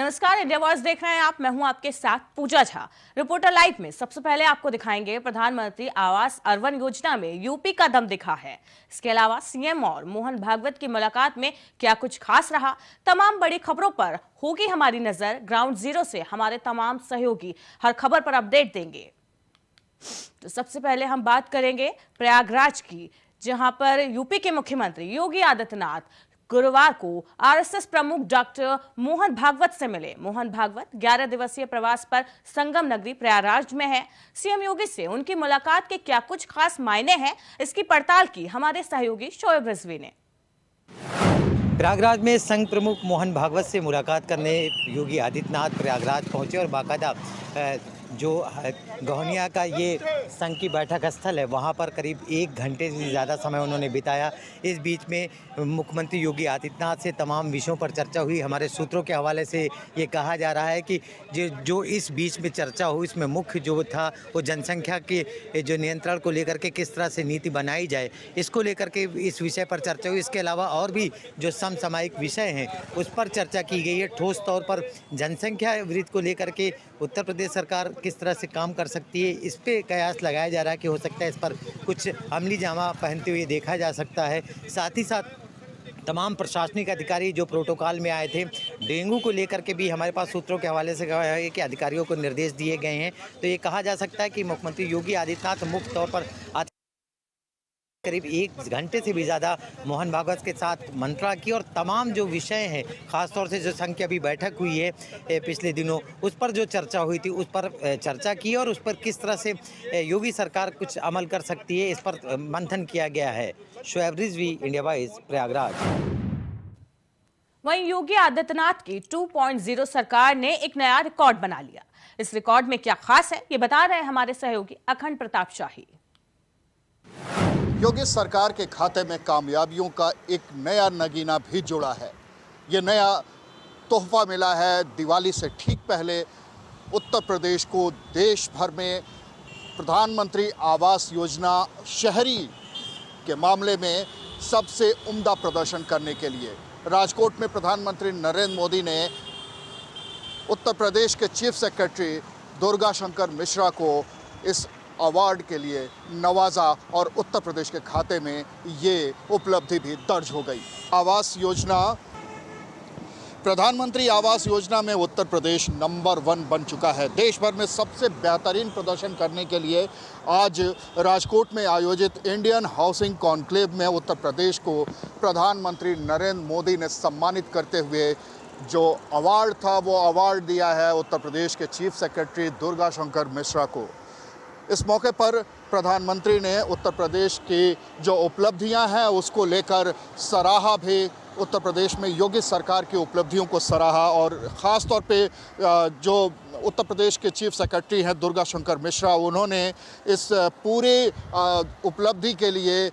नमस्कार, India voice देख रहे हैं आप। मैं हूं आपके साथ पूजा झा। रिपोर्टर लाइव में सबसे पहले आपको दिखाएंगे प्रधानमंत्री आवास अर्बन योजना में यूपी का दम दिखा है। इसके अलावा सीएम और मोहन भागवत की मुलाकात में क्या कुछ खास रहा, तमाम बड़ी खबरों पर होगी हमारी नजर। ग्राउंड जीरो से हमारे तमाम सहयोगी हर खबर पर अपडेट देंगे। तो सबसे पहले हम बात करेंगे प्रयागराज की, जहां पर यूपी के मुख्यमंत्री योगी आदित्यनाथ गुरुवार को आरएसएस प्रमुख डॉक्टर मोहन भागवत से मिले। मोहन भागवत 11 दिवसीय प्रवास पर संगम नगरी प्रयागराज में है। सीएम योगी से उनकी मुलाकात के क्या कुछ खास मायने हैं, इसकी पड़ताल की हमारे सहयोगी शोएब रिजवी ने। प्रयागराज में संघ प्रमुख मोहन भागवत से मुलाकात करने योगी आदित्यनाथ प्रयागराज पहुंचे और बाकायदा जो गौहनिया का ये संघ की बैठक स्थल है वहाँ पर करीब 1 घंटे से ज़्यादा समय उन्होंने बिताया। इस बीच में मुख्यमंत्री योगी आदित्यनाथ से तमाम विषयों पर चर्चा हुई। हमारे सूत्रों के हवाले से ये कहा जा रहा है कि जो इस बीच में चर्चा हुई, इसमें मुख्य जो था वो जनसंख्या के जो नियंत्रण को लेकर के किस तरह से नीति बनाई जाए, इसको लेकर के इस विषय पर चर्चा हुई। इसके अलावा और भी जो समसामयिक विषय हैं उस पर चर्चा की गई है। ठोस तौर पर जनसंख्या वृद्धि को लेकर के उत्तर प्रदेश सरकार किस तरह से काम कर सकती है, इस पे कयास लगाया जा रहा है कि हो सकता है इस पर कुछ अमली जामा पहनते हुए देखा जा सकता है। साथ ही साथ तमाम प्रशासनिक अधिकारी जो प्रोटोकॉल में आए थे, डेंगू को लेकर के भी हमारे पास सूत्रों के हवाले से कहा है कि अधिकारियों को निर्देश दिए गए हैं। तो ये कहा जा सकता है कि मुख्यमंत्री योगी आदित्यनाथ मुख्य तौर पर करीब 1 घंटे से भी ज़्यादा मोहन भागवत के साथ मंत्रणा की और तमाम जो विषय हैं, ख़ासतौर से जो संघ की अभी बैठक हुई है पिछले दिनों, उस पर जो चर्चा हुई थी उस पर चर्चा की और उस पर किस तरह से योगी सरकार कुछ अमल कर सकती है, इस पर मंथन किया गया है। Shoaib Rizvi, India voice, Prayagraj. वहीं योगी आदित्यनाथ की 2.0 सरकार ने एक नया रिकॉर्ड बना लिया। इस रिकॉर्ड में क्या खास है, ये बता रहे हैं हमारे सहयोगी अखंड प्रताप शाही। योगी सरकार के खाते में कामयाबियों का एक नया नगीना भी जुड़ा है। ये नया तोहफा मिला है दिवाली से ठीक पहले उत्तर प्रदेश को देश भर में प्रधानमंत्री आवास योजना शहरी के मामले में सबसे उम्दा प्रदर्शन करने के लिए। राजकोट में प्रधानमंत्री नरेंद्र मोदी ने उत्तर प्रदेश के चीफ सेक्रेटरी दुर्गा शंकर मिश्रा को इस अवार्ड के लिए नवाजा और उत्तर प्रदेश के खाते में ये उपलब्धि भी दर्ज हो गई। आवास योजना, प्रधानमंत्री आवास योजना में उत्तर प्रदेश नंबर 1 बन चुका है। देश भर में सबसे बेहतरीन प्रदर्शन करने के लिए आज राजकोट में आयोजित इंडियन हाउसिंग कॉन्क्लेव में उत्तर प्रदेश को प्रधानमंत्री नरेंद्र मोदी ने सम्मानित करते हुए जो अवार्ड था वो अवार्ड दिया है उत्तर प्रदेश के चीफ सेक्रेटरी दुर्गा शंकर मिश्रा को। इस मौके पर प्रधानमंत्री ने उत्तर प्रदेश की जो उपलब्धियां हैं उसको लेकर सराहा भी। उत्तर प्रदेश में योगी सरकार की उपलब्धियों को सराहा और ख़ास तौर पे जो उत्तर प्रदेश के चीफ सेक्रेटरी हैं दुर्गा शंकर मिश्रा, उन्होंने इस पूरे उपलब्धि के लिए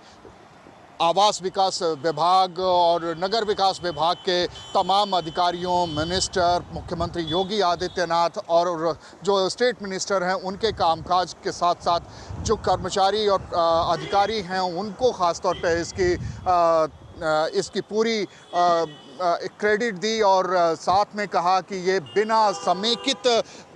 आवास विकास विभाग और नगर विकास विभाग के तमाम अधिकारियों, मिनिस्टर, मुख्यमंत्री योगी आदित्यनाथ और जो स्टेट मिनिस्टर हैं उनके कामकाज के साथ साथ जो कर्मचारी और अधिकारी हैं उनको ख़ास तौर पे इसकी पूरी क्रेडिट दी और साथ में कहा कि ये बिना समेकित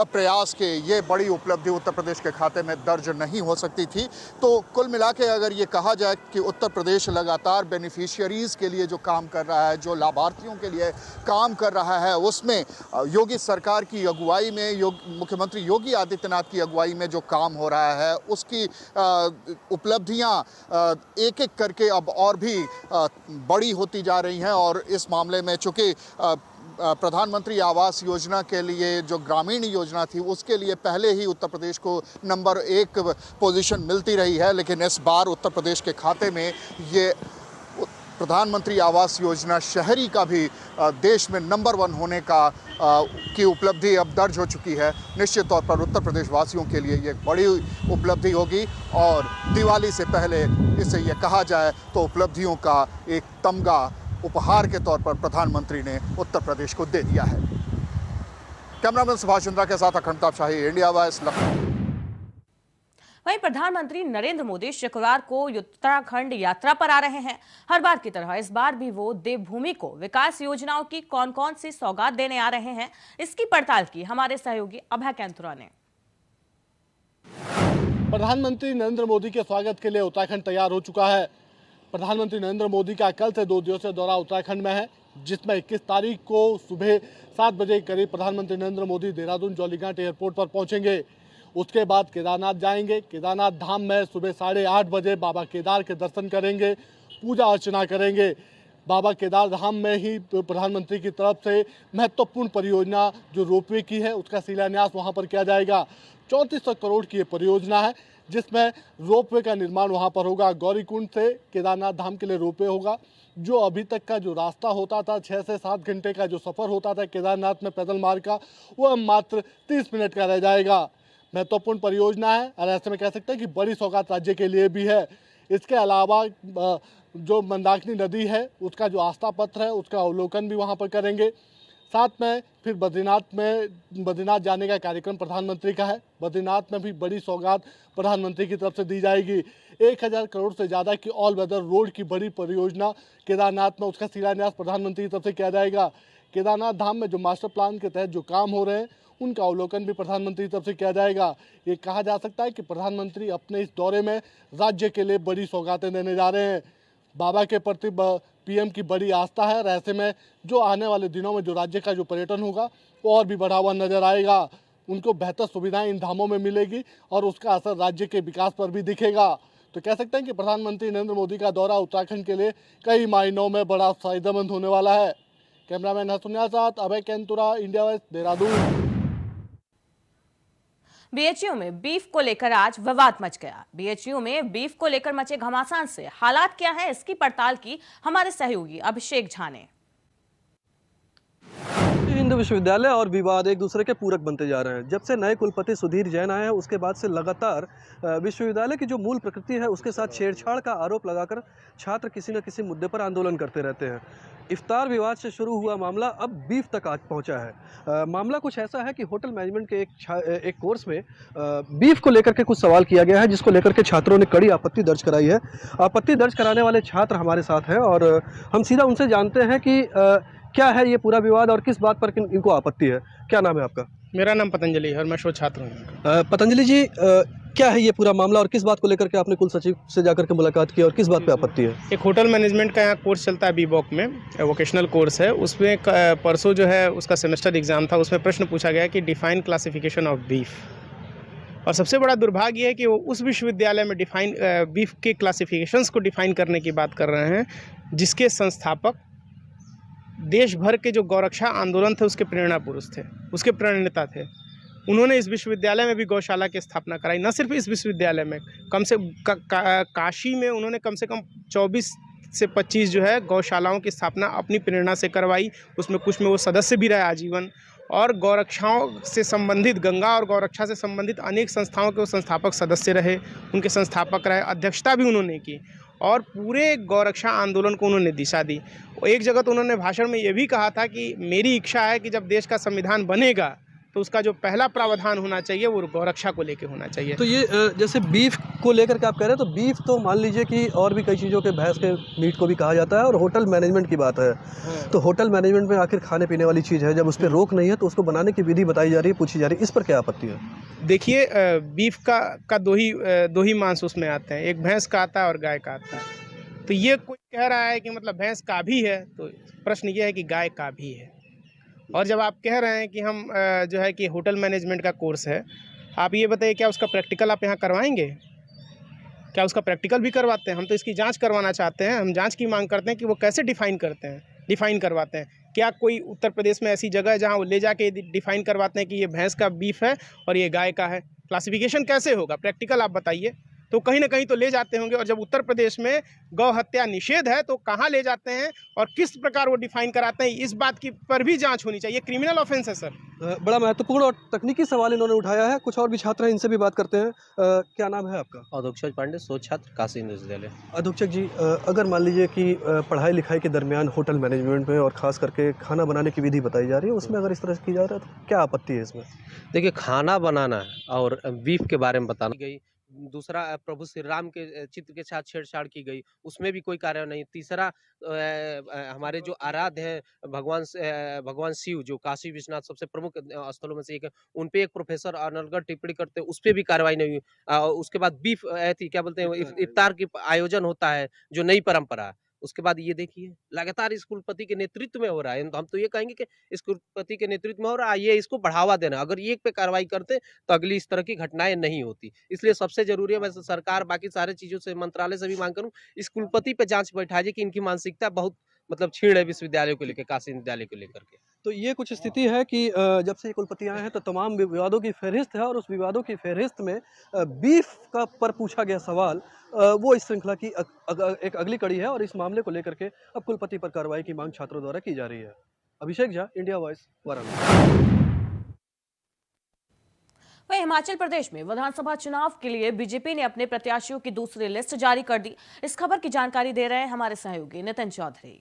प्रयास के ये बड़ी उपलब्धि उत्तर प्रदेश के खाते में दर्ज नहीं हो सकती थी। तो कुल मिला के अगर ये कहा जाए कि उत्तर प्रदेश लगातार बेनिफिशियरीज़ के लिए जो काम कर रहा है, जो लाभार्थियों के लिए काम कर रहा है, उसमें योगी सरकार की अगुवाई में, मुख्यमंत्री योगी आदित्यनाथ की अगुवाई में जो काम हो रहा है उसकी उपलब्धियाँ एक एक करके अब और भी बड़ी होती जा रही हैं। और इस मामले में चूँकि प्रधानमंत्री आवास योजना के लिए जो ग्रामीण योजना थी उसके लिए पहले ही उत्तर प्रदेश को नंबर 1 पोजीशन मिलती रही है, लेकिन इस बार उत्तर प्रदेश के खाते में ये प्रधानमंत्री आवास योजना शहरी का भी देश में नंबर 1 होने की उपलब्धि अब दर्ज हो चुकी है। निश्चित तौर पर उत्तर प्रदेश वासियों के लिए ये बड़ी उपलब्धि होगी और दिवाली से पहले इसे ये कहा जाए तो उपलब्धियों का एक तमगा उपहार के तौर पर प्रधानमंत्री ने उत्तर प्रदेश को दे दिया है। कैमरामैन सुभाष चंद्रा के साथ अखंड प्रताप शाही, इंडिया वॉइस, लखनऊ। वहीं प्रधानमंत्री नरेंद्र मोदी शुक्रवार को उत्तराखंड यात्रा पर आ रहे हैं। हर बार की तरह इस बार भी वो देवभूमि को विकास योजनाओं की कौन-कौन सी सौगात देने आ रहे हैं, इसकी पड़ताल की हमारे सहयोगी अभय कैंथुरा ने। प्रधानमंत्री नरेंद्र मोदी के स्वागत के लिए उत्तराखंड तैयार हो चुका है। प्रधानमंत्री नरेंद्र मोदी का कल से 2 दिवसीय दौरा उत्तराखंड में है, जिसमें 21 तारीख को सुबह 7 बजे के करीब प्रधानमंत्री नरेंद्र मोदी देहरादून जौलीघाट एयरपोर्ट पर पहुंचेंगे। उसके बाद केदारनाथ जाएंगे। केदारनाथ धाम में सुबह 8:30 बजे बाबा केदार के दर्शन करेंगे, पूजा अर्चना करेंगे। बाबा केदार धाम में ही प्रधानमंत्री की तरफ से महत्वपूर्ण परियोजना जो रोपवे की है उसका शिलान्यास वहां पर किया जाएगा। 3400 करोड़ की ये परियोजना है, जिसमें रोपवे का निर्माण वहां पर होगा। गौरीकुंड से केदारनाथ धाम के लिए रोपवे होगा। जो अभी तक का जो रास्ता होता था, 6 से 7 घंटे का जो सफ़र होता था केदारनाथ में पैदल मार्ग का, वो मात्र 30 मिनट का रह जाएगा। महत्वपूर्ण परियोजना है और ऐसे में कह सकते हैं कि बड़ी सौगात राज्य के लिए भी है। इसके अलावा जो मंदाकिनी नदी है उसका जो आस्था पत्र है उसका अवलोकन भी वहां पर करेंगे। साथ में फिर बद्रीनाथ जाने का कार्यक्रम प्रधानमंत्री का है। बद्रीनाथ में भी बड़ी सौगात प्रधानमंत्री की तरफ से दी जाएगी। 1000 करोड़ से ज़्यादा की ऑल वेदर रोड की बड़ी परियोजना केदारनाथ में, उसका शिलान्यास प्रधानमंत्री की तरफ से किया जाएगा। केदारनाथ धाम में जो मास्टर प्लान के तहत जो काम हो रहे हैं उनका अवलोकन भी प्रधानमंत्री की तरफ से किया जाएगा। ये कहा जा सकता है कि प्रधानमंत्री अपने इस दौरे में राज्य के लिए बड़ी सौगातें देने जा रहे हैं। बाबा के प्रति पीएम की बड़ी आस्था है और ऐसे में जो आने वाले दिनों में जो राज्य का जो पर्यटन होगा वो और भी बढ़ा हुआ नजर आएगा। उनको बेहतर सुविधाएं इन धामों में मिलेगी और उसका असर राज्य के विकास पर भी दिखेगा। तो कह सकते हैं कि प्रधानमंत्री नरेंद्र मोदी का दौरा उत्तराखंड के लिए कई मायनों में बड़ा फायदेमंद होने वाला है। कैमरामैन हसुनिया साथ Abhay Kaintura, India west, Dehradun. BHU में बीफ को लेकर आज विवाद मच गया। बीएचयू में बीफ को लेकर मचे घमासान से हालात क्या है, इसकी पड़ताल की हमारे सहयोगी अभिषेक झा ने। हिंदू विश्वविद्यालय और विवाद एक दूसरे के पूरक बनते जा रहे हैं। जब से नए कुलपति सुधीर जैन आए हैं उसके बाद से लगातार विश्वविद्यालय की जो मूल प्रकृति है उसके साथ छेड़छाड़ का आरोप लगाकर छात्र किसी न किसी मुद्दे पर आंदोलन करते रहते हैं। इफ्तार विवाद से शुरू हुआ मामला अब बीफ तक आज पहुंचा है। मामला कुछ ऐसा है कि होटल मैनेजमेंट के एक कोर्स में बीफ को लेकर के कुछ सवाल किया गया है, जिसको लेकर के छात्रों ने कड़ी आपत्ति दर्ज कराई है। आपत्ति दर्ज कराने वाले छात्र हमारे साथ हैं और हम सीधा उनसे जानते हैं कि क्या है ये पूरा विवाद और किस बात पर इनको आपत्ति है। क्या नाम है आपका? मेरा नाम पतंजलि है और मैं शोध छात्र हूँ। पतंजलि जी, क्या है ये पूरा मामला और किस बात को लेकर के आपने कुल सचिव से जाकर के मुलाकात की और किस बात पे आपत्ति है? एक होटल मैनेजमेंट का यहाँ कोर्स चलता है बीबॉक में, वोकेशनल कोर्स है। उसमें परसों जो है उसका सेमेस्टर एग्जाम था, उसमें प्रश्न पूछा गया कि डिफाइन क्लासिफिकेशन ऑफ बीफ। और सबसे बड़ा दुर्भाग्य ये है कि वो उस विश्वविद्यालय में डिफाइन बीफ के क्लासिफिकेशंस को डिफाइन करने की बात कर रहे हैं, जिसके संस्थापक देश भर के जो गौरक्षा आंदोलन थे उसके प्रेरणा पुरुष थे, उसके प्रणेता थे। उन्होंने इस विश्वविद्यालय में भी गौशाला की स्थापना कराई। न सिर्फ इस विश्वविद्यालय में, कम से काशी में उन्होंने कम से कम 24 से 25 जो है गौशालाओं की स्थापना अपनी प्रेरणा से करवाई। उसमें कुछ में वो सदस्य भी रहे आजीवन, और गौरक्षाओं से संबंधित, गंगा और गौरक्षा से संबंधित अनेक संस्थाओं के वो संस्थापक सदस्य रहे, उनके संस्थापक रहे, अध्यक्षता भी उन्होंने की और पूरे गौरक्षा आंदोलन को उन्होंने दिशा दी। एक जगह तो उन्होंने भाषण में ये भी कहा था कि मेरी इच्छा है कि जब देश का संविधान बनेगा तो उसका जो पहला प्रावधान होना चाहिए वो गौरक्षा को लेकर होना चाहिए। तो ये जैसे बीफ को लेकर के आप कह रहे हैं, तो बीफ तो मान लीजिए कि और भी कई चीज़ों के भैंस के मीट को भी कहा जाता है और होटल मैनेजमेंट की बात है। तो होटल मैनेजमेंट में आखिर खाने पीने वाली चीज़ है, जब उस पर रोक नहीं है तो उसको बनाने की विधि बताई जा रही है, पूछी जा रही है, इस पर क्या आपत्ति है? देखिए, बीफ का दो ही मांस उसमें आते हैं, एक भैंस का आता है और गाय का आता है। तो ये कोई कह रहा है कि मतलब भैंस का भी है, तो प्रश्न ये है कि गाय का भी है। और जब आप कह रहे हैं कि हम जो है कि होटल मैनेजमेंट का कोर्स है, आप ये बताइए क्या उसका प्रैक्टिकल आप यहाँ करवाएंगे? क्या उसका प्रैक्टिकल भी करवाते हैं? हम तो इसकी जांच करवाना चाहते हैं। हम जांच की मांग करते हैं कि वो कैसे डिफाइन करवाते हैं। क्या कोई उत्तर प्रदेश में ऐसी जगह है जहाँ वो ले जाके डिफाइन करवाते हैं कि ये भैंस का बीफ है और ये गाय का है? क्लासिफिकेशन कैसे होगा? प्रैक्टिकल आप बताइए। तो कहीं ना कहीं तो ले जाते होंगे। और जब उत्तर प्रदेश में गौ हत्या निषेध है तो कहाँ ले जाते हैं और किस प्रकार वो डिफाइन कराते हैं, इस बात की पर भी जांच होनी चाहिए। क्रिमिनल ऑफेंस है सर। बड़ा महत्वपूर्ण और तकनीकी सवाल इन्होंने उठाया है। कुछ और भी छात्र हैं, इनसे भी बात करते हैं। क्या नाम है आपका? अधोक्षज पांडे, शोध छात्र, काशी हिंदू विश्वविद्यालय। अधोक्षक जी, अगर मान लीजिए कि पढ़ाई लिखाई के दरमियान होटल मैनेजमेंट में और ख़ास करके खाना बनाने की विधि बताई जा रही है, उसमें अगर इस तरह से की जा रहा है तो क्या आपत्ति है इसमें? देखिए, खाना बनाना और बीफ के बारे में बताना गई। दूसरा प्रभु श्री राम के चित्र के साथ छेड़छाड़ की गई, उसमें भी कोई कार्रवाई नहीं। तीसरा हमारे जो आराध्य हैं भगवान शिव, जो काशी विश्वनाथ सबसे प्रमुख स्थलों में से एक है, उन पे एक प्रोफेसर अनर्गल टिप्पणी करते हैं, उस पे भी कार्रवाई नहीं हुई। उसके बाद बीफ क्या बोलते हैं, इफ्तार की आयोजन होता है, जो नई परंपरा है। उसके बाद ये देखिए लगातार इस कुलपति के नेतृत्व में हो रहा है, तो हम तो ये कहेंगे कि इस कुलपति के नेतृत्व में हो रहा है, ये इसको बढ़ावा देना। अगर ये पे कार्रवाई करते तो अगली इस तरह की घटनाएं नहीं होती। इसलिए सबसे जरूरी है, मैं सरकार बाकी सारे चीजों से, मंत्रालय से भी मांग करूं, इस कुलपति पे जांच बैठा जाए कि इनकी मानसिकता बहुत मतलब क्षीण है विश्वविद्यालय को लेकर, काशी विद्यालय को लेकर के। तो ये कुछ स्थिति है कि जब से ये कुलपति आए हैं तो तमाम विवादों की फहरिस्त है, और उस विवादों की फहरिस्त में बीफ का पर पूछा गया सवाल वो इस श्रृंखला की एक अगली कड़ी है, और इस मामले को लेकर के अब कुलपति पर कार्रवाई की मांग छात्रों द्वारा की जा रही है। Abhishek Jha, India voice, Varanasi. वहीं हिमाचल प्रदेश में विधानसभा चुनाव के लिए बीजेपी ने अपने प्रत्याशियों की दूसरी लिस्ट जारी कर दी। इस खबर की जानकारी दे रहे हैं हमारे सहयोगी नितिन चौधरी।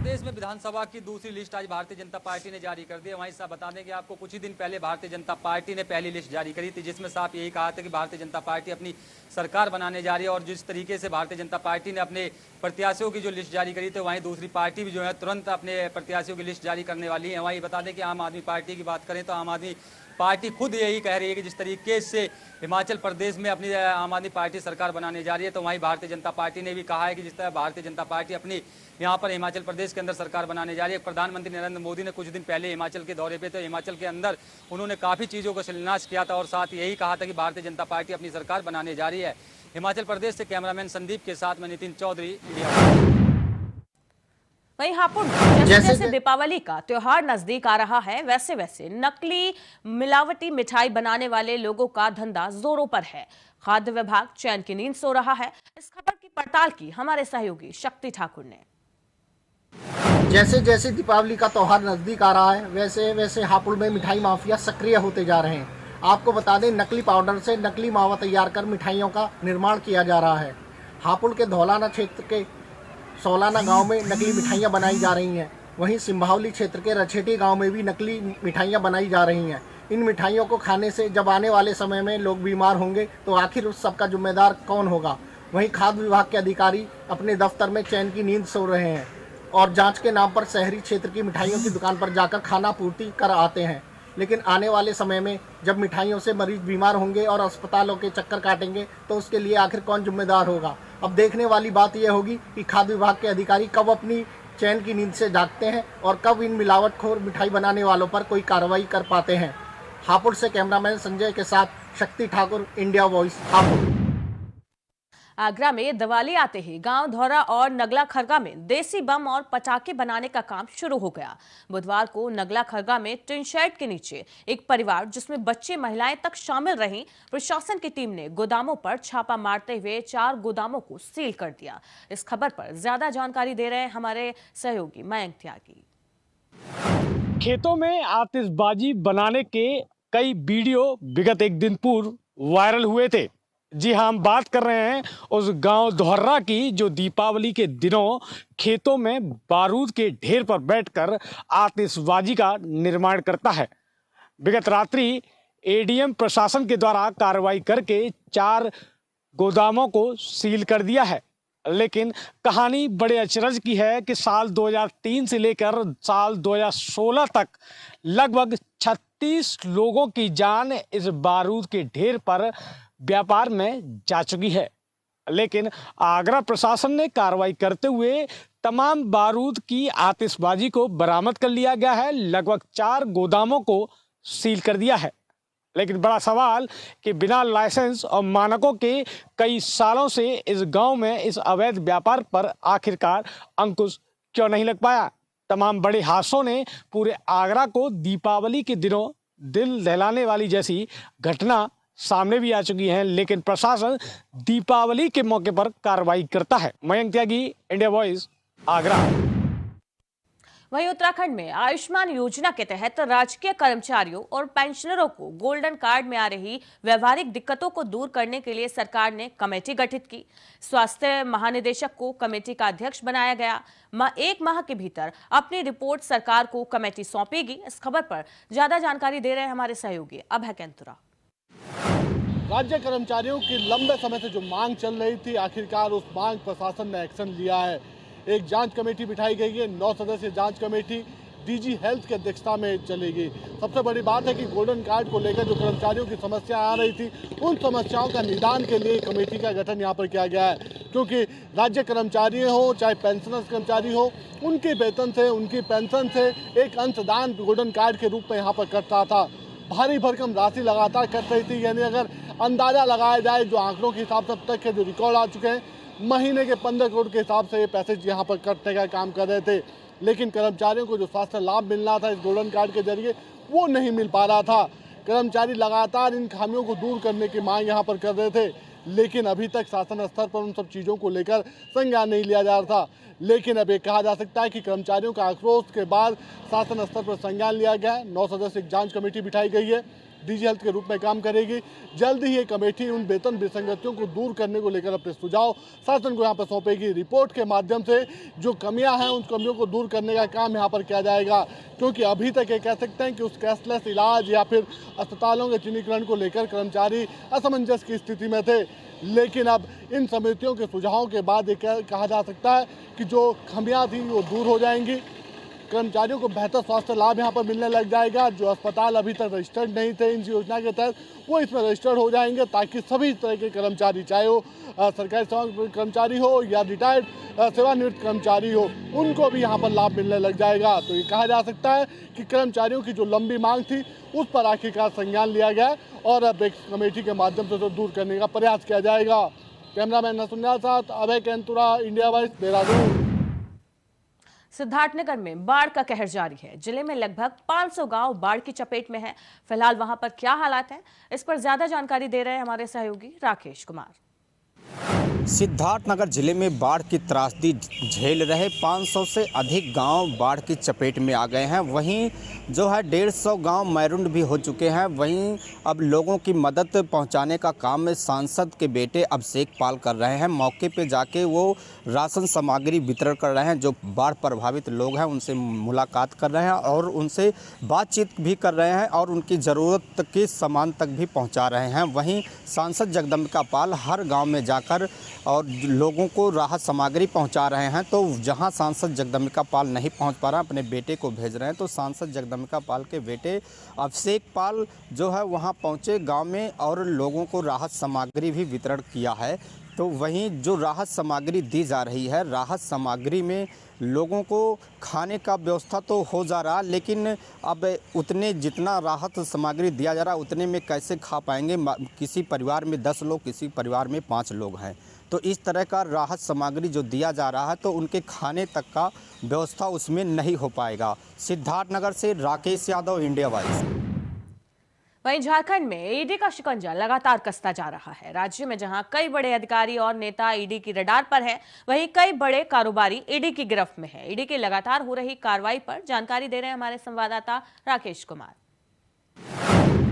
प्रदेश में विधानसभा की दूसरी लिस्ट आज भारतीय जनता पार्टी ने जारी कर दी है। वहीं साफ बता दें कि आपको कुछ ही दिन पहले भारतीय जनता पार्टी ने पहली लिस्ट जारी करी थी, जिसमें साफ यही कहा था कि भारतीय जनता पार्टी अपनी सरकार बनाने जा रही है। और जिस तरीके से भारतीय जनता पार्टी ने अपने प्रत्याशियों की जो लिस्ट जारी करी थी, वहीं दूसरी पार्टी भी जो है तुरंत अपने प्रत्याशियों की लिस्ट जारी करने वाली है। वहीं बता दें कि आम आदमी पार्टी की बात करें तो आम आदमी पार्टी खुद यही कह रही है कि जिस तरीके से हिमाचल प्रदेश में अपनी आम आदमी पार्टी सरकार बनाने जा रही है, तो वहीं भारतीय जनता पार्टी ने भी कहा है कि जिस तरह भारतीय जनता पार्टी अपनी यहाँ पर हिमाचल प्रदेश के अंदर सरकार बनाने जा रही है। प्रधानमंत्री नरेंद्र मोदी ने कुछ दिन पहले हिमाचल के दौरे पे, तो हिमाचल के अंदर उन्होंने काफ़ी चीज़ों का शिलान्यास किया था और साथ यही कहा था कि भारतीय जनता पार्टी अपनी सरकार बनाने जा रही है। हिमाचल प्रदेश से कैमरामैन संदीप के साथ में नितिन चौधरी, इंडिया। वहीं हापुड़ में जैसे जैसे दीपावली का त्योहार नजदीक आ रहा है, वैसे वैसे नकली मिलावटी मिठाई बनाने वाले लोगों का धंधा जोरों पर है। खाद्य विभाग चैन की नींद सो रहा है। इस खबर की पड़ताल की हमारे सहयोगी शक्ति ठाकुर ने। जैसे जैसे दीपावली का त्योहार नजदीक आ रहा है, वैसे वैसे हापुड़ में मिठाई माफिया सक्रिय होते जा रहे हैं। आपको बता दें, नकली पाउडर से नकली मावा तैयार कर मिठाइयों का निर्माण किया जा रहा है। हापुड़ के धौलाना क्षेत्र के सोलाना गांव में नकली मिठाइयां बनाई जा रही हैं। वहीं सिंभावली क्षेत्र के रछेटी गांव में भी नकली मिठाइयां बनाई जा रही हैं। इन मिठाइयों को खाने से जब आने वाले समय में लोग बीमार होंगे तो आखिर उस सब का जिम्मेदार कौन होगा। वहीं खाद्य विभाग के अधिकारी अपने दफ्तर में चैन की नींद सो रहे हैं और जांच के नाम पर शहरी क्षेत्र की मिठाइयों की दुकान पर जाकर खाना पूर्ति कर आते हैं। लेकिन आने वाले समय में जब मिठाइयों से मरीज बीमार होंगे और अस्पतालों के चक्कर काटेंगे तो उसके लिए आखिर कौन जिम्मेदार होगा। अब देखने वाली बात यह होगी कि खाद्य विभाग के अधिकारी कब अपनी चैन की नींद से जागते हैं और कब इन मिलावटखोर मिठाई बनाने वालों पर कोई कार्रवाई कर पाते हैं। हापुड़ से कैमरामैन संजय के साथ शक्ति ठाकुर, इंडिया वॉइस, हापुड़। आगरा में दिवाली आते ही गांव धौरा और नगला खरगा में देसी बम और पटाखे बनाने का काम शुरू हो गया। बुधवार को नगला खरगा में टिन शेड के नीचे एक परिवार, जिसमें बच्चे महिलाएं तक शामिल रहीं, प्रशासन की टीम ने गोदामों पर छापा मारते हुए 4 गोदामों को सील कर दिया। इस खबर पर ज्यादा जानकारी दे रहे हैं हमारे सहयोगी मयंक त्यागी। खेतों में आतिशबाजी बनाने के कई वीडियो विगत एक दिन पूर्व वायरल हुए थे। जी हाँ, हम बात कर रहे हैं उस गांव धौर्रा की जो दीपावली के दिनों खेतों में बारूद के ढेर पर बैठकर आतिशबाजी का निर्माण करता है। विगत रात्रि एडीएम प्रशासन के द्वारा कार्रवाई करके 4 गोदामों को सील कर दिया है। लेकिन कहानी बड़े अचरज की है कि साल 2003 से लेकर साल 2016 तक लगभग 36 लोगों की जान इस बारूद के ढेर पर व्यापार में जा चुकी है। लेकिन आगरा प्रशासन ने कार्रवाई करते हुए तमाम बारूद की आतिशबाजी को बरामद कर लिया गया है। लगभग 4 गोदामों को सील कर दिया है। लेकिन बड़ा सवाल कि बिना लाइसेंस और मानकों के कई सालों से इस गांव में इस अवैध व्यापार पर आखिरकार अंकुश क्यों नहीं लग पाया। तमाम बड़े हादसों ने पूरे आगरा को दीपावली के दिनों दिल दहलाने वाली जैसी घटना सामने भी आ चुकी हैं, लेकिन प्रशासन दीपावली के मौके पर कार्रवाई करता है। मयंक त्यागी, इंडिया वॉइस, आगरा। वहीं उत्तराखंड में आयुष्मान योजना के तहत राजकीय कर्मचारियों और पेंशनरों को गोल्डन कार्ड में आ रही व्यवहारिक दिक्कतों को दूर करने के लिए सरकार ने कमेटी गठित की। स्वास्थ्य महानिदेशक को कमेटी का अध्यक्ष बनाया गया। 1 माह के भीतर अपनी रिपोर्ट सरकार को कमेटी सौंपेगी। इस खबर पर ज्यादा जानकारी दे रहे हैं हमारे सहयोगी अभय कैंतुरा। राज्य कर्मचारियों की लंबे समय से जो मांग चल रही थी, आखिरकार उस मांग प्रशासन ने एक्शन लिया है। एक जांच कमेटी बिठाई गई है, 9 सदस्यीय जांच कमेटी डीजी हेल्थ की अध्यक्षता में चलेगी। सबसे बड़ी बात है कि गोल्डन कार्ड को लेकर जो कर्मचारियों की समस्या आ रही थी, उन समस्याओं का निदान के लिए कमेटी का गठन यहाँ पर किया गया है, क्योंकि राज्य कर्मचारी हो चाहे पेंशनर्स कर्मचारी हो, उनके वेतन से, उनकी पेंशन से एक अंशदान गोल्डन कार्ड के रूप में यहाँ पर कटता था। भारी भरकम राशि लगातार कट रही थी, यानी अगर अंदाजा लगाया जाए जो आंकड़ों के हिसाब से अब तक के जो रिकॉर्ड आ चुके हैं, महीने के 15 करोड़ के हिसाब से ये पैसे यहाँ पर कटने का काम कर रहे थे। लेकिन कर्मचारियों को जो स्वास्थ्य लाभ मिलना था इस गोल्डन कार्ड के जरिए, वो नहीं मिल पा रहा था। कर्मचारी लगातार इन खामियों को दूर करने की मांग यहाँ पर कर रहे थे, लेकिन अभी तक शासन स्तर पर उन सब चीज़ों को लेकर संज्ञान नहीं लिया जा रहा था। लेकिन अब ये कहा जा सकता है कि कर्मचारियों का आक्रोश के बाद शासन स्तर पर संज्ञान लिया गया है। 9 सदस्यीय जांच कमेटी बिठाई गई है, डीजी हेल्थ के रूप में काम करेगी। जल्द ही ये कमेटी उन वेतन विसंगतियों को दूर करने को लेकर अपने सुझाव शासन को यहाँ पर सौंपेगी। रिपोर्ट के माध्यम से जो कमियां हैं, उन कमियों को दूर करने का काम यहाँ पर किया जाएगा, क्योंकि अभी तक ये कह सकते हैं कि उस कैशलेस इलाज या फिर अस्पतालों के चिन्हीकरण को लेकर कर्मचारी असमंजस की स्थिति में थे। लेकिन अब इन समितियों के सुझावों के बाद ये कहा जा सकता है कि जो खामियां थी वो दूर हो जाएंगी। कर्मचारियों को बेहतर स्वास्थ्य लाभ यहाँ पर मिलने लग जाएगा। जो अस्पताल अभी तक रजिस्टर्ड नहीं थे इन योजना के तहत, वो इसमें रजिस्टर्ड हो जाएंगे, ताकि सभी तरह के कर्मचारी, चाहे वो सरकारी सेवा कर्मचारी हो या रिटायर्ड सेवानिवृत्त कर्मचारी हो, उनको भी यहाँ पर लाभ मिलने लग जाएगा। तो ये कहा जा सकता है कि कर्मचारियों की जो लंबी मांग थी, उस पर आखिरकार संज्ञान लिया गया और अब एक कमेटी के माध्यम से उसे दूर करने का प्रयास किया जाएगा। कैमरामैन नसुन्याल साथ अभय कैंतुरा, इंडिया वॉइस, देहरादून। सिद्धार्थनगर में बाढ़ का कहर जारी है। जिले में लगभग 500 गांव बाढ़ की चपेट में हैं। फिलहाल वहां पर क्या हालात हैं, इस पर ज्यादा जानकारी दे रहे हैं हमारे सहयोगी राकेश कुमार। सिद्धार्थनगर जिले में बाढ़ की त्रासदी झेल रहे 500 से अधिक गांव बाढ़ की चपेट में आ गए हैं। वहीं जो है 150 गांव मैरून भी हो चुके हैं। वहीं अब लोगों की मदद पहुंचाने का काम में सांसद के बेटे अभिषेक पाल कर रहे हैं। मौके पे जाके वो राशन सामग्री वितरण कर रहे हैं। जो बाढ़ प्रभावित लोग हैं उनसे मुलाकात कर रहे हैं और उनसे बातचीत भी कर रहे हैं और उनकी ज़रूरत के सामान तक भी पहुँचा रहे हैं। वहीं सांसद जगदम्बिका पाल हर गाँव में जाकर और लोगों को राहत सामग्री पहुंचा रहे हैं। तो जहां सांसद जगदम्बिका पाल नहीं पहुंच पा रहा, अपने बेटे को भेज रहे हैं। तो सांसद जगदम्बिका पाल के बेटे अभिषेक पाल जो है वहां पहुंचे गांव में और लोगों को राहत सामग्री भी वितरण किया है। तो वहीं जो राहत सामग्री दी जा रही है, राहत सामग्री में लोगों को खाने का व्यवस्था तो हो जा रहा, लेकिन अब उतने जितना राहत सामग्री दिया जा रहा उतने में कैसे खा पाएंगे। किसी परिवार में 10 लोग, किसी परिवार में 5 लोग हैं। तो इस तरह का राहत सामग्री जो दिया जा रहा है तो उनके खाने तक का व्यवस्था उसमें नहीं हो पाएगा। सिद्धार्थनगर से राकेश यादव, इंडिया वॉइस। वहीं झारखंड में ईडी का शिकंजा लगातार कसता जा रहा है। राज्य में जहां कई बड़े अधिकारी और नेता ईडी की रडार पर हैं, वहीं कई बड़े कारोबारी ईडी की गिरफ्त में हैं। ईडी की लगातार हो रही कार्रवाई पर जानकारी दे रहे हैं हमारे संवाददाता राकेश कुमार।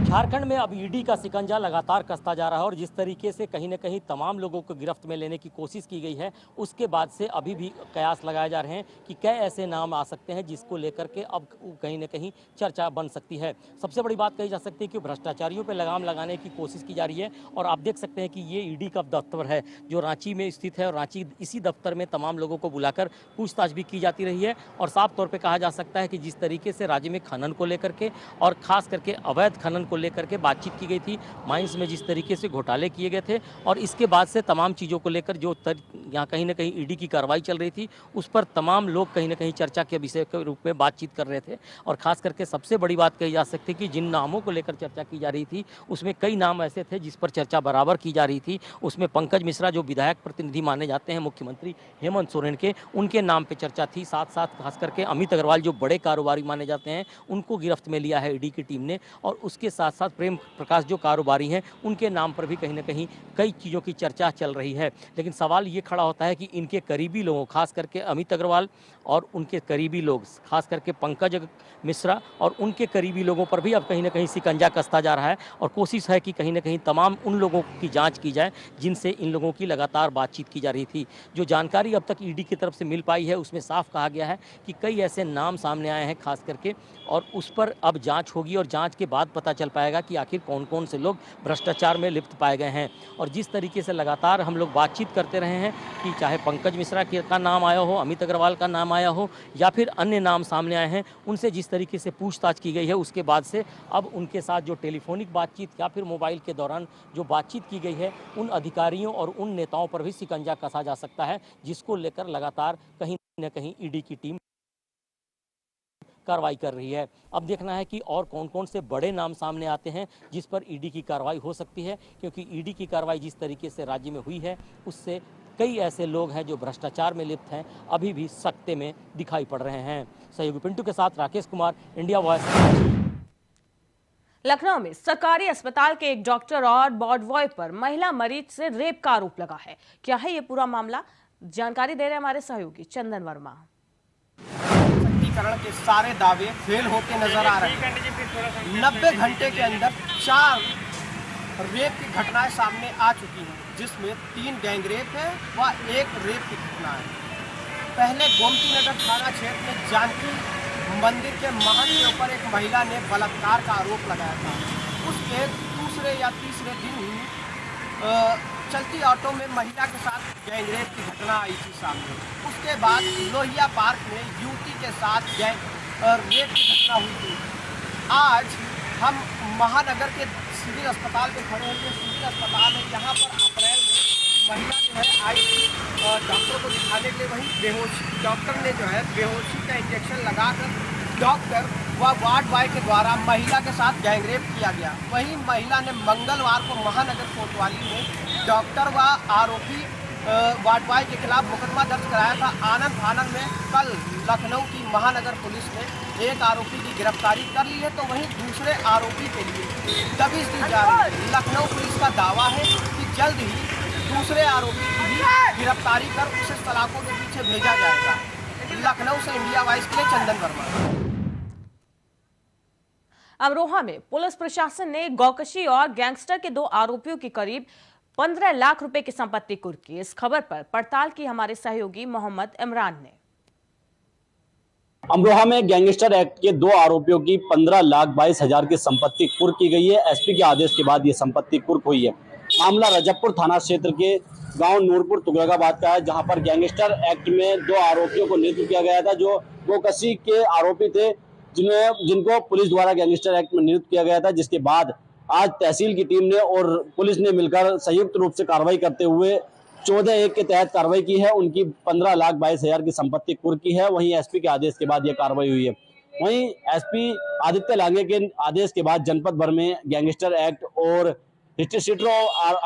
झारखंड में अब ईडी का शिकंजा लगातार कसता जा रहा है और जिस तरीके से कहीं न कहीं तमाम लोगों को गिरफ्त में लेने की कोशिश की गई है, उसके बाद से अभी भी कयास लगाए जा रहे हैं कि कई ऐसे नाम आ सकते हैं जिसको लेकर के अब कहीं न कहीं चर्चा बन सकती है। सबसे बड़ी बात कही जा सकती है कि भ्रष्टाचारियों पर लगाम लगाने की कोशिश की जा रही है और आप देख सकते हैं कि ये ईडी का दफ्तर है जो रांची में स्थित है और रांची इसी दफ्तर में तमाम लोगों को बुलाकर पूछताछ भी की जाती रही है। और साफ तौर पर कहा जा सकता है कि जिस तरीके से राज्य में खनन को लेकर के और खास करके अवैध खनन को लेकर के बातचीत की गई थी, माइंस में जिस तरीके से घोटाले किए गए थे और इसके बाद से तमाम चीज़ों को लेकर जो यहाँ कहीं ना कहीं ईडी की कार्रवाई चल रही थी, उस पर तमाम लोग कहीं ना कहीं चर्चा के विषय के रूप में बातचीत कर रहे थे। और खास करके सबसे बड़ी बात कही जा सकती है कि जिन नामों को लेकर चर्चा की जा रही थी उसमें कई नाम ऐसे थे जिस पर चर्चा बराबर की जा रही थी। उसमें पंकज मिश्रा जो विधायक प्रतिनिधि माने जाते हैं मुख्यमंत्री हेमंत सोरेन के, उनके नाम पर चर्चा थी। साथ साथ खास करके अमित अग्रवाल जो बड़े कारोबारी माने जाते हैं, उनको गिरफ्त में लिया है ईडी की टीम ने। और उसके साथ साथ प्रेम प्रकाश जो कारोबारी हैं, उनके नाम पर भी कहीं ना कहीं कई चीज़ों की चर्चा चल रही है। लेकिन सवाल ये खड़ा होता है कि इनके करीबी लोगों, खास करके अमित अग्रवाल और उनके करीबी लोग, खास करके पंकज मिश्रा और उनके करीबी लोगों पर भी अब कहीं ना कहीं शिकंजा कसता जा रहा है और कोशिश है कि कहीं ना कहीं तमाम उन लोगों की जांच की जाए जिनसे इन लोगों की लगातार बातचीत की जा रही थी। जो जानकारी अब तक ईडी की तरफ से मिल पाई है उसमें साफ कहा गया है कि कई ऐसे नाम सामने आए हैं खास करके, और उस पर अब जांच होगी और जांच के बाद पता चल पाएगा पाएगा कि आखिर कौन कौन से लोग भ्रष्टाचार में लिप्त पाए गए हैं। और जिस तरीके से लगातार हम लोग बातचीत करते रहे हैं कि चाहे पंकज मिश्रा का नाम आया हो, अमित अग्रवाल का नाम आया हो या फिर अन्य नाम सामने आए हैं, उनसे जिस तरीके से पूछताछ की गई है उसके बाद से अब उनके साथ जो टेलीफोनिक बातचीत या फिर मोबाइल के दौरान जो बातचीत की गई है, उन अधिकारियों और उन नेताओं पर भी शिकंजा कसा जा सकता है, जिसको लेकर लगातार कहीं न कहीं ईडी की टीम कार्रवाई कर रही है। अब देखना है कि और कौन कौन से बड़े नाम सामने आते हैं जिस पर ईडी की कार्रवाई हो सकती है, क्योंकि ईडी की कार्रवाई जिस तरीके से राज्य में हुई है उससे कई ऐसे लोग हैं जो भ्रष्टाचार में लिप्त हैं, अभी भी सकते में दिखाई पड़ रहे हैं। सहयोगी पिंटू के साथ राकेश कुमार, इंडिया वॉइस। लखनऊ में सरकारी अस्पताल के एक डॉक्टर और वार्ड बॉय पर महिला मरीज से रेप का आरोप लगा है। क्या है ये पूरा मामला, जानकारी दे रहे हैं हमारे सहयोगी चंदन वर्मा। सशक्तिकरण के सारे दावे फेल होते नजर आ रहे हैं। 90 घंटे के अंदर 4 रेप की घटनाएं सामने आ चुकी हैं, जिसमें 3 गैंगरेप है व 1 रेप की घटना है। पहले गोमती नगर थाना क्षेत्र में जानकी मंदिर के महंत के ऊपर एक महिला ने बलात्कार का आरोप लगाया था। उसके दूसरे या तीसरे दिन चलती ऑटो में महिला के साथ गैंगरेप की घटना आई थी सामने। उसके बाद लोहिया पार्क में युवती के साथ रेप की घटना हुई थी। आज हम महानगर के सिविल अस्पताल में खड़े हैं। सिविल अस्पताल है, यहाँ पर अप्रैल में महिला जो है आई डॉक्टर को दिखाने के लिए, वहीं डॉक्टर ने जो है बेहोशी का इंजेक्शन लगाकर डॉक्टर व वार्ड बॉय के द्वारा महिला के साथ गैंगरेप किया गया। वहीं महिला ने मंगलवार को महानगर कोतवाली में डॉक्टर व आरोपी वार्ड बॉय के खिलाफ मुकदमा दर्ज कराया था। आनंद फानन में कल लखनऊ की महानगर पुलिस ने एक आरोपी की गिरफ्तारी कर ली है, तो वहीं दूसरे आरोपी के लिए दबिश दी जा रही है। लखनऊ पुलिस का दावा है कि जल्द ही दूसरे आरोपी की भी गिरफ्तारी कर उसे सलाखों के पीछे भेजा जाएगा। लखनऊ से इंडिया वॉइस के लिए चंदन वर्मा। अमरोहा में पुलिस प्रशासन ने गौकशी और गैंगस्टर के 2 आरोपियों की करीब 15 लाख रुपए की संपत्ति कुर्क की। इस खबर पर पड़ताल की हमारे सहयोगी मोहम्मद इमरान ने। अमरोहा में गैंगस्टर एक्ट के 2 आरोपियों की 15,22,000 की संपत्ति कुर्क की गई है। एसपी के आदेश के बाद ये संपत्ति कुर्क हुई है। मामला रजबपुर थाना क्षेत्र के गांव नूरपुर तुगलकाबाद का है, जहां पर गैंगस्टर एक्ट में 2 आरोपियों को नियुक्त किया गया था, जो गौकशी के आरोपी थे, जिनको पुलिस द्वारा गैंगस्टर एक्ट में नियुक्त किया गया था। जिसके बाद आज तहसील की टीम ने और पुलिस ने मिलकर संयुक्त रूप से कार्रवाई करते हुए 14(1) के तहत कार्रवाई की है। उनकी 15,22,000 की संपत्ति कुर्क की है। वहीं एसपी के आदेश के बाद यह कार्रवाई हुई है। वहीं एसपी आदित्य लांगे के आदेश के बाद जनपद भर में गैंगस्टर एक्ट और हिस्ट्रीशीटरों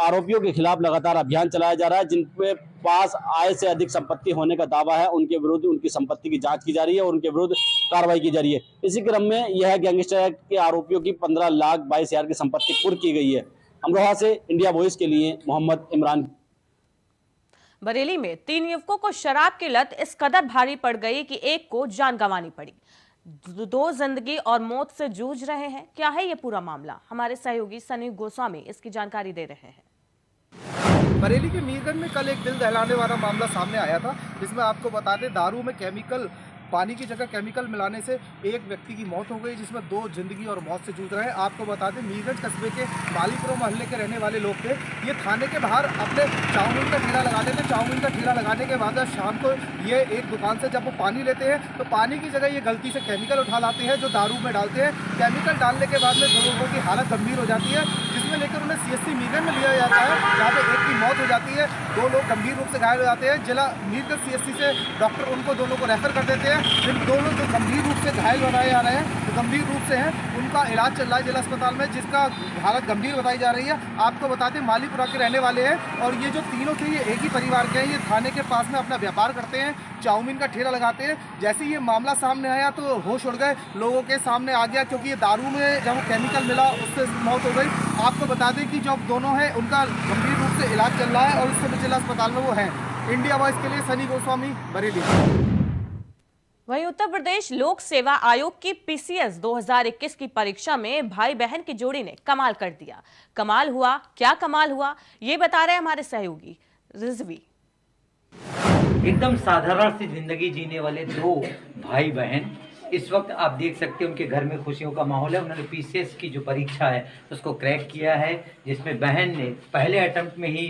आरोपियों के खिलाफ लगातार अभियान चलाया जा रहा है। जिनके पास आय से अधिक संपत्ति होने का दावा है, उनके विरुद्ध उनकी संपत्ति की जांच की जा रही है और उनके विरुद्ध कार्रवाई की जा रही है। इसी क्रम में यह गैंगस्टर एक्ट के आरोपियों की 15,22,000 की संपत्ति कुर्क की गई है। अमरोहा से इंडिया वॉइस के लिए मोहम्मद इमरान। बरेली में 3 युवकों को शराब की लत इस कदर भारी पड़ गई कि एक को जान गंवानी पड़ी। 2 जिंदगी और मौत से जूझ रहे हैं। क्या है ये पूरा मामला, हमारे सहयोगी सनी गोस्वामी इसकी जानकारी दे रहे हैं। बरेली के मीरगंज में कल एक दिल दहलाने वाला मामला सामने आया था, जिसमें आपको बता दें दारू में केमिकल, पानी की जगह केमिकल मिलाने से एक व्यक्ति की मौत हो गई, जिसमें 2 जिंदगी और मौत से जूझ रहे हैं। आपको बता दें मीरगंज कस्बे के मालीपुरा मोहल्ले के रहने वाले लोग थे। ये थाने के बाहर अपने चाउमीन का ठेला लगाते थे। चाउमीन का ठेला लगाने के बाद शाम को ये एक दुकान से जब वो पानी लेते हैं तो पानी की जगह ये गलती से केमिकल उठा लाते हैं, जो दारू में डालते हैं। केमिकल डालने के बाद में 2 लोगों की हालत गंभीर हो जाती है, जिसमें लेकर उन्हें CSC मीरगंज में लिया जाता है, जहाँ पे एक की मौत हो जाती है, 2 लोग गंभीर रूप से घायल हो जाते हैं। जिला मीरगंज CSC से डॉक्टर उनको दोनों को रेफर कर देते हैं। इन दोनों जो गंभीर रूप से घायल बनाए जा रहे हैं, जो गंभीर रूप से हैं, उनका इलाज चल रहा है जिला अस्पताल में, जिसका हालत गंभीर बताई जा रही है। आपको बता दें मालीपुरा के रहने वाले हैं और ये जो तीनों थे ये एक ही परिवार के हैं। ये थाने के पास में अपना व्यापार करते हैं, चाउमीन का ठेला लगाते हैं। जैसे ही ये मामला सामने आया तो होश उड़ गए, लोगों के सामने आ गया, क्योंकि ये दारू में जब केमिकल मिला उससे मौत हो गई। आपको बता दें कि जो दोनों हैं उनका गंभीर रूप से इलाज चल रहा है और इस समय जिला अस्पताल में वो है। इंडिया वॉइस के लिए सनी गोस्वामी, बरेली। वहीं उत्तर प्रदेश लोक सेवा आयोग की PCS 2021 की परीक्षा में भाई बहन की जोड़ी ने कमाल कर दिया। कमाल हुआ, क्या कमाल हुआ, ये बता रहे हैं हमारे सहयोगी रिजवी। एकदम साधारण सी जिंदगी जीने वाले 2 भाई बहन इस वक्त आप देख सकते हैं उनके घर में खुशियों का माहौल है। उन्होंने पीसीएस की जो परीक्षा है उसको क्रैक किया है, जिसमें बहन ने पहले अटेम्प्ट में ही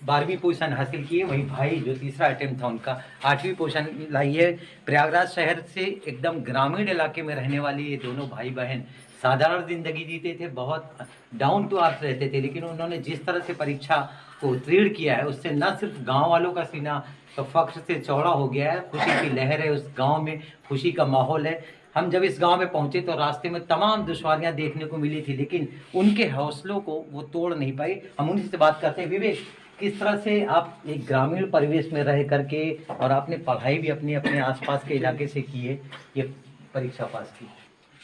12वीं पोजीशन हासिल की है। वहीं भाई जो तीसरा अटेम्प्ट था उनका 8वीं पोजीशन लाई है। प्रयागराज शहर से एकदम ग्रामीण इलाके में रहने वाले ये दोनों भाई बहन साधारण ज़िंदगी जीते थे, बहुत डाउन टू अर्थ रहते थे, लेकिन उन्होंने जिस तरह से परीक्षा को उत्तीर्ण किया है उससे न सिर्फ गांव वालों का सीना तो फख्र से चौड़ा हो गया है। खुशी की लहर है, उस गांव में खुशी का माहौल है। हम जब इस गांव में पहुंचे तो रास्ते में तमाम दुश्वारियां देखने को मिली थी, लेकिन उनके हौसलों को वो तोड़ नहीं पाई। हम उन्हीं से बात करते हैं। विवेक, किस तरह से आप एक ग्रामीण परिवेश में रह करके और आपने पढ़ाई भी अपने अपने आसपास के इलाके से की है, ये परीक्षा पास की?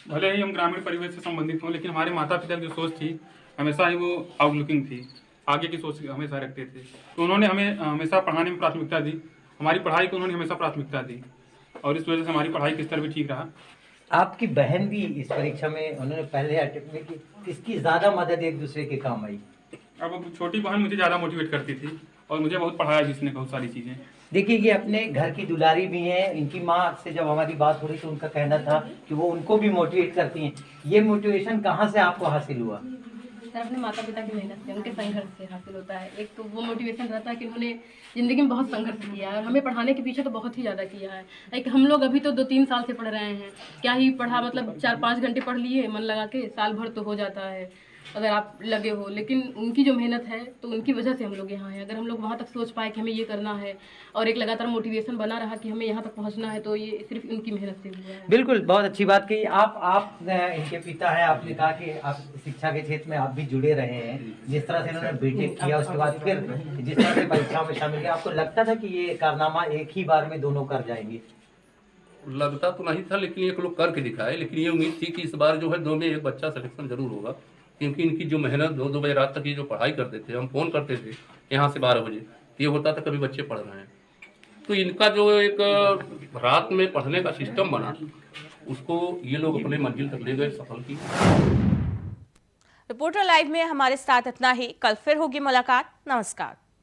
भले ही हम ग्रामीण परिवेश से संबंधित हों, लेकिन हमारे माता पिता की जो सोच थी हमेशा ही वो आउटलुकिंग थी, आगे की सोच हमेशा रखते थे। तो उन्होंने हमें हमेशा पढ़ाने में प्राथमिकता दी, हमारी पढ़ाई को उन्होंने हमेशा प्राथमिकता दी और इस वजह से हमारी पढ़ाई का स्तर भी ठीक रहा। आपकी बहन भी इस परीक्षा में उन्होंने पहले अटेम्प्ट में की, किसकी ज़्यादा मदद एक दूसरे के काम आई? अब छोटी बहन मुझे ज़्यादा मोटिवेट करती थी और मुझे बहुत पढ़ाया जिसने बहुत सारी चीज़ें। देखिए, ये अपने घर की दुलारी भी हैं। इनकी माँ से जब हमारी बात हो रही तो उनका कहना था कि वो उनको भी मोटिवेट करती हैं। ये मोटिवेशन कहाँ से आपको हासिल हुआ? सर, अपने माता पिता की मेहनत से, उनके संघर्ष से हासिल होता है। एक तो वो मोटिवेशन रहता है कि उन्होंने ज़िंदगी में बहुत संघर्ष किया है और हमें पढ़ाने के पीछे तो बहुत ही ज़्यादा किया है। एक हम लोग अभी तो 2-3 साल से पढ़ रहे हैं, क्या ही पढ़ा, मतलब 4-5 घंटे पढ़ लिए मन लगा के, साल भर तो हो जाता है अगर आप लगे हो। लेकिन उनकी जो मेहनत है तो उनकी वजह से हम लोग यहाँ हैं। अगर हम लोग वहाँ तक सोच पाए कि हमें ये करना है और एक लगातार मोटिवेशन बना रहा कि हमें यहाँ तक पहुँचना है, तो ये सिर्फ उनकी मेहनत से हुआ है। बिल्कुल, बहुत अच्छी बात कही। आप इनके पिता हैं, आपने कहा कि आप शिक्षा के क्षेत्र में आप भी जुड़े रहे हैं। जिस तरह से इन्होंने बीटेक किया उसके बाद फिर जिस तरह से परीक्षाओं में शामिल किया, आपको लगता था कि ये कारनामा एक ही बार में दोनों कर जाएंगे? लगता तो नहीं था, लेकिन एक लोग करके दिखाए। लेकिन ये उम्मीद थी कि इस बार जो है 2 में एक बच्चा सिलेक्शन जरूर होगा, क्योंकि इनकी जो मेहनत 2-2 बजे रात तक ये जो पढ़ाई करते थे, हम फ़ोन करते थे यहाँ से 12 बजे, ये होता था कभी बच्चे पढ़ रहे हैं। तो इनका जो एक रात में पढ़ने का सिस्टम बना, उसको ये लोग अपने मंजिल तक ले गए, सफल की। रिपोर्टर लाइव में हमारे साथ इतना ही। कल फिर होगी मुलाकात। नमस्कार।